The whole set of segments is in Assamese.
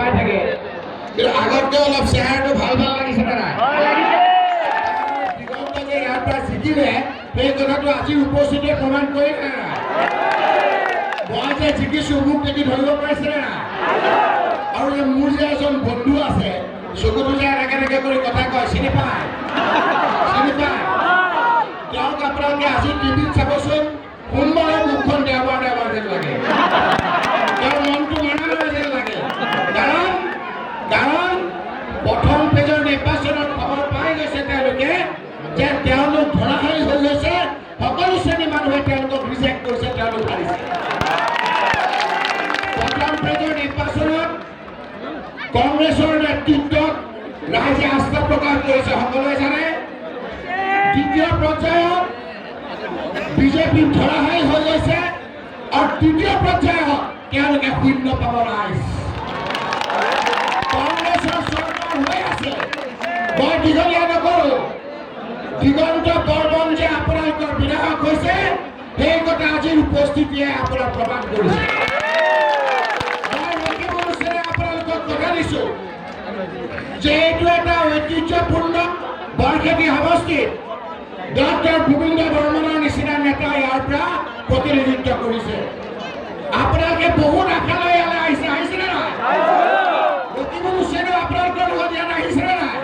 চাই থাকে কিন্তু আগতকৈ অলপ চেহেৰাটো ভাল ভাল লাগিছে নে নাই দিগন্ত যে ইয়াৰ পৰা জিকিলে সেই কথাটো আজি উপস্থিতিয়ে প্ৰমাণ কৰিলে নাই মই যে জিকিছোঁ মোক দেখি ধৰিব পাৰিছে নে নাই আৰু যে মোৰ যে এজন বন্ধু আছে চকুটো যে এনেকে কৰি কথা কয় চিনি পায় তেওঁক আপোনালোকে আজি টিভিত চাবচোন সোমবাৰে মুখখন দেওবাৰ যেন লাগে তেওঁৰ মনটো মনা যেন লাগে কাৰণ প্ৰথম পেজৰ নিৰ্বাচনত খবৰ পাই গৈছে তেওঁলোকে যে তেওঁলোক ধৰাশায়ী হৈ গৈছে সকলো শ্ৰেণীৰ মানুহে তেওঁলোকক ৰিজেক্ট কৰিছে তেওঁলোক হাৰিছে প্ৰথম পেজৰ নিৰ্বাচনত কংগ্ৰেছৰ নেতৃত্বত ৰাইজে আস্থা প্ৰকাশ কৰিছে সকলোৱে জানে দ্বিতীয় পৰ্যায়ত বিজেপি ধৰাশায়ী হৈ গৈছে আৰু তৃতীয় পৰ্যায়ত তেওঁলোকে শূন্য পাব ৰাইজ কংগ্ৰেছৰ চৰকাৰ হৈ আছে মই দীঘলীয়া নকৰোঁ দিগন্ত বৰ্মন যে আপোনালোকৰ বিধায়ক হৈছে সেই কথা আজিৰ উপস্থিতিয়ে আপোনাক প্ৰমাণ কৰিছে মই লখিমপুৰ আপোনালোকক কথা দিছোঁ যে এইটো এটা ঐতিহ্যপূৰ্ণ বৰখেতি সমষ্টিত ডক্টৰ গোবিন্দ বৰ্মনৰ নিচিনা নেতা ইয়াৰ পৰা প্ৰতিনিধিত্ব কৰিছে আপোনালোকে বহুত আশা লৈ ইয়ালৈ আহিছে নে নাই লখিমপুৰ হুছেইনো আপোনালোকৰ লগত ইয়াত আহিছে নে নাই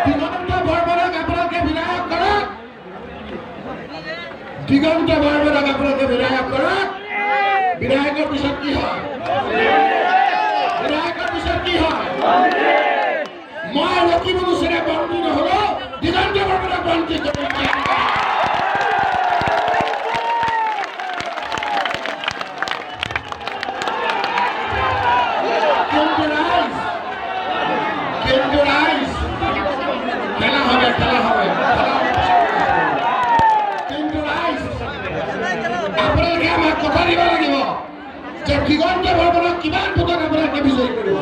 দিগন্ত বৰ্মনক আপোনালোকে বিধায়ক কৰক বিধায়কৰ পিছত কি হয় মই লখিমপুৰ হুছেইনে বন্দী নহ'লেও দিগন্ত বৰ্মনক বন্দী কৰিম আপোনালোকে আমাক কথা দিব লাগিব যে দিগন্ত বৰ্মনক কিমান ভোটত আপোনালোকে বিজয়ী কৰিব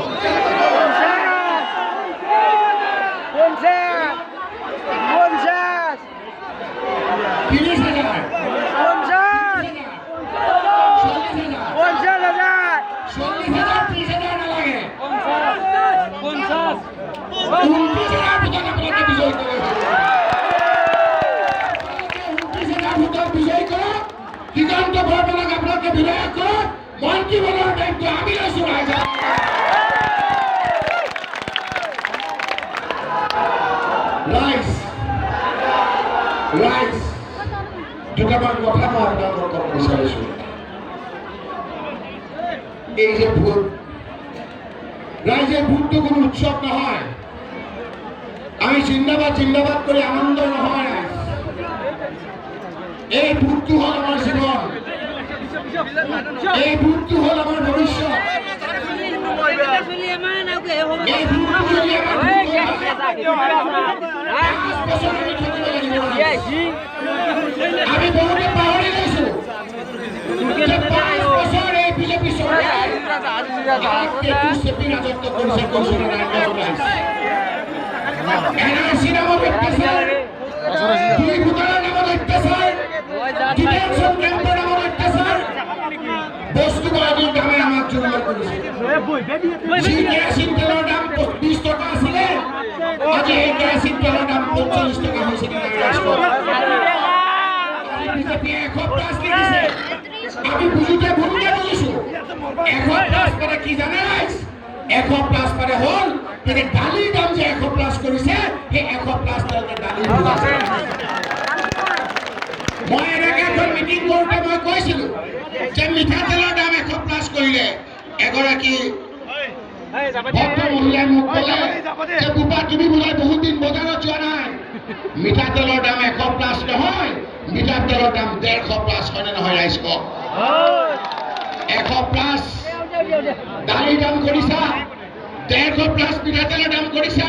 29,000 ভোটত বিজয়ী কৰক দিগন্ত বৰ্মনক আপোনালোকে বিধায়ক কৰক মন্ত্ৰী বনোৱাৰ দায়িত্ব আমি লৈছোঁ ৰাইজক ৰাইজ দুটামান কথা মই আপোনালোকক ক'ব বিচাৰিছোঁ এই যে ভোট ৰাইজৰ ভোটটো কোনো উৎসৱ নহয় আমি জিন্দাবাদ কৰি আনন্দ নহয় এই ভোটটো হ'ল আমাৰ জীৱন এই ভোটটো হ'ল আমাৰ ভৱিষ্যত এই ভোটটো যদি আমি বহুতে পাহৰি গৈছোঁ যে 5 বছৰ এই বিজেপি চৰকাৰে ৰাজত্ব কৰিছে NRC নামত অত্যাচাৰ দুই ভোটাৰৰ নামত অত্যাচাৰ ডিটেনশ্যন কেম্পৰ নামত অত্যাচাৰ বস্তু বাহাদুৰ দামে আমাক জুৰুলা কৰিছে কেৰাচিন তেলৰ দাম 20 টকা আছিলে আজি এই কেৰাচিন তেলৰ দাম 45 টকা হৈছে বিজেপিয়ে 100+ লিখিছে আমি বুজিছোঁ 100+ মানে কি জানে ৰাইজ 100+ মানে হ'ল যে দালিৰ দাম যে 100+ কৰিছে সেই 100+ তেওঁলোকে দালিৰ বুজাইছে মই এনেকৈ এখন মিটিং কৰোঁতে মই কৈছিলোঁ যে মিঠাতেলৰ দাম 100+ কৰিলে এগৰাকী ভক্ত মহিলাই মোক ক'লে যে বোপা তুমি বোলে বহুত দিন বজাৰত যোৱা নাই মিঠাতেলৰ দাম 100+ নহয় মিঠাতেলৰ দাম 150+ হয়নে নহয় ৰাইজ কওক 100+ দালিৰ দাম কৰিছা 150+ মিঠাতেলৰ দাম কৰিছা